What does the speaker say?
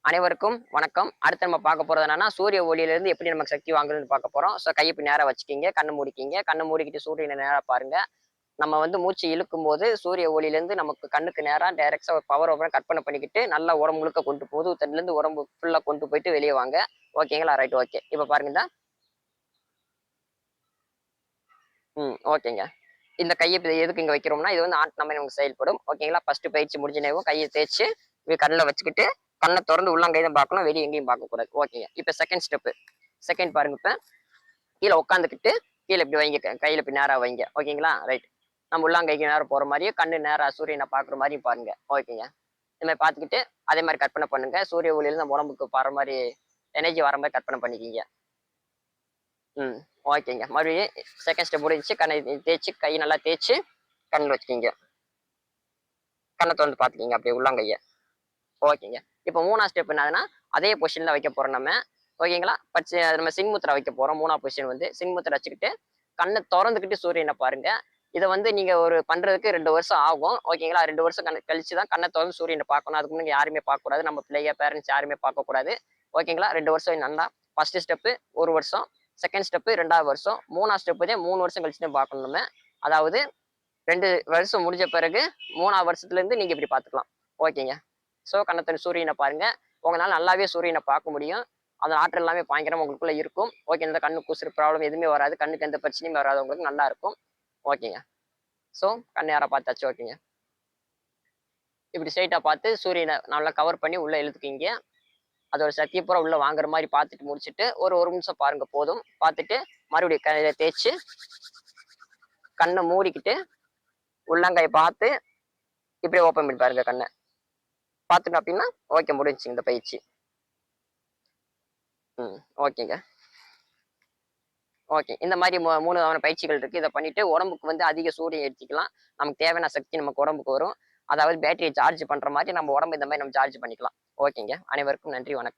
அனைவருக்கும் வணக்கம். அடுத்து நம்ம பார்க்க போறது என்னன்னா, சூரிய ஒளியிலிருந்து எப்படி நமக்கு சக்தி வாங்குறதுன்னு பார்க்க போறோம். கைய இப்படி நேரா வச்சுக்கிங்க. கண்ண மூடிக்கிங்க. கண்ண மூடிக்கிட்டு சூரியன நேரா பாருங்க. நம்ம மூச்சு இழுக்கும்போது சூரிய ஒளியிலிருந்து நமக்கு கண்ணுக்கு நேரா டைரக்ட்டா ஒரு பவர் கற்பனை பண்ணிக்கிட்டு, நல்லா உடம்பு முழுக்க கொண்டு போகுது. தண்ணிலருந்து உடம்பு ஃபுல்லா கொண்டு போயிட்டு வெளிய வாங்க. ஓகேங்களா? Right okay. இப்ப பாருங்க ஓகேங்க. இந்த கைய இப்ப எதுக்கு இங்க வைக்கிறோம்னா, இது ஆட்டுன மாரி நமக்கு செயல்படும். ஓகேங்களா? ஃபர்ஸ்ட் பயிற்சி முடிஞ்சனேவும் கைய தேய்ச்சு, கண்ணுல வச்சுக்கிட்டு, கண்ண தொறந்து உள்ளங்கை தான் பார்க்கணும். வெளிய எங்கேயும் பார்க்கக்கூடாது. ஓகேங்க. இப்ப செகண்ட் ஸ்டெப்பு. செகண்ட் பாருங்க இப்ப. கீழ உட்காந்துக்கிட்டு, கீழ இப்படி வைங்க. கையில இப்படி நேரா வைங்க. ஓகேங்களா? ரைட். நம்ம உள்ளங்கைக்கு நேரா போற மாரியும், கண்ணு நேரா சூரியன பார்க்குற மாரியும் பாருங்க. ஓகேங்க. இந்த மாரி பார்த்துக்கிட்டு, அதே மாரி கற்பனை பண்ணுங்க. சூரிய ஒளியில நம்ம உடம்புக்கு படுற மாரி, எனர்ஜி வர மாரி கற்பனை பண்ணிக்கீங்க. ம். ஓகேங்க. மறுபடியும் செகண்ட் ஸ்டெப் முடிஞ்சுச்சு. கண்ண தேய்ச்சு, கை நல்லா தேய்ச்சு, கண்ணுல வச்சுக்கீங்க. கண்ண தொறந்து பார்த்துக்கீங்க அப்படியே உள்ளங்கைய. ஓகேங்க. இப்ப 3வது ஸ்டெப் என்னதுன்னா, அதே பொசிஷன்ல வைக்க போறோம் நம்ம. ஓகேங்களா? நம்ம சின்முத்திரை வைக்க போறோம். 3வது பொசிஷன் சின்முத்திரை வச்சுக்கிட்டு, கண்ண தொறந்துகிட்டு சூரியன பாருங்க. இத நீங்க பண்றதுக்கு 2 வருஷம் ஆகும். ஓகேங்களா? 2 வருஷம் கழிச்சு தான் கண்ண தொறந்து சூரியன பார்க்கணும். அதுக்கு முன்னாடி யாருமே பார்க்கக்கூடாது. நம்ம பிள்ளைங்க, பேரண்ட்ஸ் யாருமே பார்க்கக்கூடாது. ஓகேங்களா? 2 வருஷம் நல்லா ஃபர்ஸ்ட் ஸ்டெப் 1 வருஷம். செகண்ட் ஸ்டெப் 2வது வருஷம். 3வது ஸ்டெப் 3 வருஷம் கழிச்சு தான் பார்க்கணும் நம்ம. அதாவது 2 வருஷம் முடிஞ்ச பிறகு 3வது வருஷத்துலருந்து நீங்க இப்படி பார்த்துக்கலாம். ஓகேங்க. கண்ணத்தின் சூரியனை பாருங்க. உங்களால நல்லாவே சூரியனை பார்க்க முடியும். அந்த ஆற்றல் எல்லாமே பயங்கரமா உங்களுக்குள்ள இருக்கும். ஓகே. இந்த கண்ணு கூசுற ப்ராப்ளம் எதுவுமே வராது. கண்ணுக்கு எந்த பிரச்சனையும் வராது. உங்களுக்கு நல்லா இருக்கும். ஓகேங்க. கண்ணு யாரா பார்த்தாச்சு. ஓகேங்க. இப்படி ஸ்ட்ரைட்டா பார்த்து சூரியனை நல்லா கவர் பண்ணி உள்ள இழுத்துக்கிங்க. அதோட சக்தியை பூரா உள்ள வாங்குற மாதிரி பார்த்துட்டு முடிச்சுட்டு ஒரு நிமிஷம் பாருங்க போதும். பார்த்துட்டு மறுபடியும் கையில தேய்ச்சு கண்ணை மூடிக்கிட்டு உள்ளங்கையை பார்த்து இப்படியே ஓப்பன் பண்ணி பாருங்க கண்ணை. பார்த்துட்டோம் அப்படின்னா ஓகே முடிஞ்சுச்சு இந்த பயிற்சி. ஓகேங்க. ஓகே. இந்த மாதிரி 3 வகையான பயிற்சிகள் இருக்கு. இத பண்ணிட்டு உடம்புக்கு அதிக சூரியன் எடுத்துக்கலாம். நமக்கு தேவையான சக்தி நமக்கு உடம்புக்கு வரும். அதாவது பேட்டரிய சார்ஜ் பண்ற மாதிரி நம்ம உடம்பு இந்த மாதிரி நம்ம சார்ஜ் பண்ணிக்கலாம். ஓகேங்க. அனைவருக்கும் நன்றி. வணக்கம்.